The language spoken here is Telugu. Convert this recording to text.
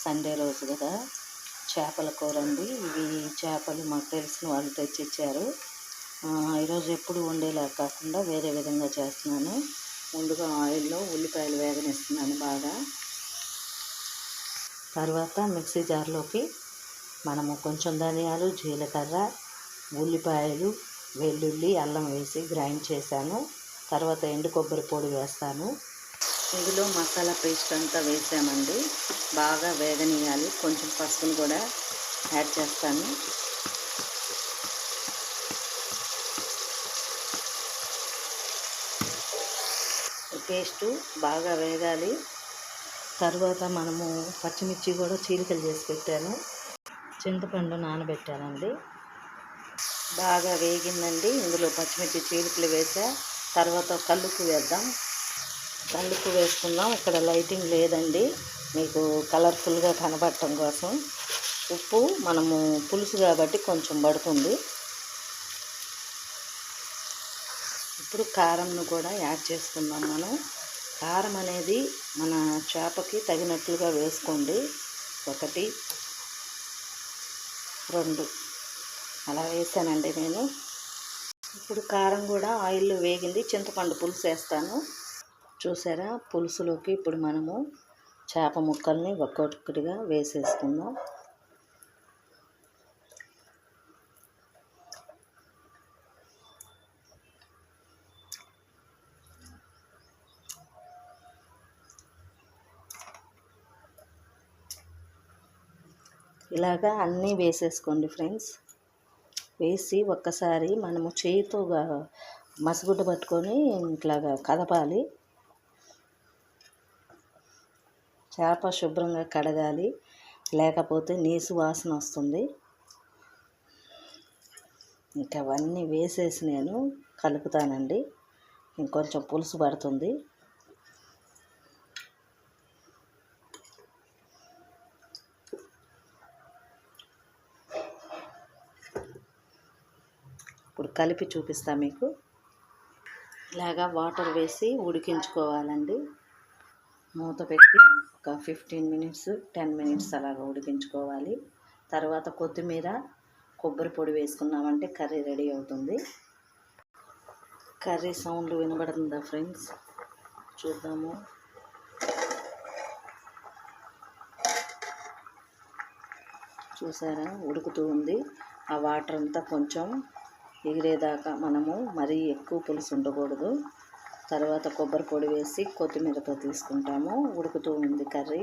సండే రోజు కదా, చేపల కూర అండి. ఇవి చేపలు మాకు తెలిసిన వాళ్ళు తెచ్చిచ్చారు. ఈరోజు ఎప్పుడు వండేలా కాకుండా వేరే విధంగా చేస్తున్నాను. ముందుగా ఆయిల్లో ఉల్లిపాయలు వేగనిస్తున్నాను బాగా. తర్వాత మిక్సీ జార్లోకి మనము కొంచెం ధనియాలు, జీలకర్ర, ఉల్లిపాయలు, వెల్లుల్లి, అల్లం వేసి గ్రైండ్ చేశాను. తర్వాత ఎండు కొబ్బరి పొడి వేస్తాను. ఇందులో మసాలా పేస్ట్ అంతా వేసామండి. బాగా వేగనీయాలి. కొంచెం పసుపును కూడా యాడ్ చేస్తాను. పేస్టు బాగా వేగాలి. తర్వాత మనము పచ్చిమిర్చి కూడా చీలికలు చేసి పెట్టాను. చింతపండు నానబెట్టానండి. బాగా వేగిందండి. ఇందులో పచ్చిమిర్చి చీలికలు వేసా. తర్వాత కల్లుప్పు వేద్దాం. కల్లుప్పు వేసుకుందాం. ఇక్కడ లైటింగ్ లేదండి, మీకు కలర్ఫుల్గా కనబడటం కోసం. ఉప్పు మనము పులుసు కాబట్టి కొంచెం పడుతుంది. ఇప్పుడు కారంను కూడా యాడ్ చేసుకుందాం. మనం కారం అనేది మన చేపకి తగినట్లుగా వేసుకోండి. 1, 2 అలా వేసానండి నేను. ఇప్పుడు కారం కూడా ఆయిల్లో వేగింది. చింతపండు పులుసు వేస్తాను. చూసారా, పులుసులోకి ఇప్పుడు మనము చేప ముక్కల్ని ఒక్కొక్కటిగా వేసేసుకుందాం. ఇలాగా అన్నీ వేసేసుకోండి ఫ్రెండ్స్. వేసి ఒక్కసారి మనము చేయితో మసగుడ్డ పట్టుకొని ఇట్లాగా కదపాలి. చేప శుభ్రంగా కడగాలి, లేకపోతే నీసు వాసన వస్తుంది. ఇంకా అవన్నీ వేసేసి నేను కలుపుతానండి. ఇంకొంచెం పులుసు పడుతుంది. ఇప్పుడు కలిపి చూపిస్తా మీకు. ఇలాగా వాటర్ వేసి ఉడికించుకోవాలండి. మూత పెట్టి ఒక 15 మినిట్స్ 10 మినిట్స్ అలాగా ఉడికించుకోవాలి. తర్వాత కొత్తిమీర, కొబ్బరి పొడి వేసుకున్నామంటే కర్రీ రెడీ అవుతుంది. కర్రీ సౌండ్లు వినబడుతుందా ఫ్రెండ్స్? చూద్దాము. చూసారా, ఉడుకుతూ ఉంది. ఆ వాటర్ అంతా కొంచెం ఎగిరేదాకా మనము మరీ ఎక్కువ పులుసు ఉండకూడదు. తర్వాత కొబ్బరి పొడి వేసి కొత్తిమీరతో తీసుకుంటాము. ఉడుకుతూ ఉంది కర్రీ.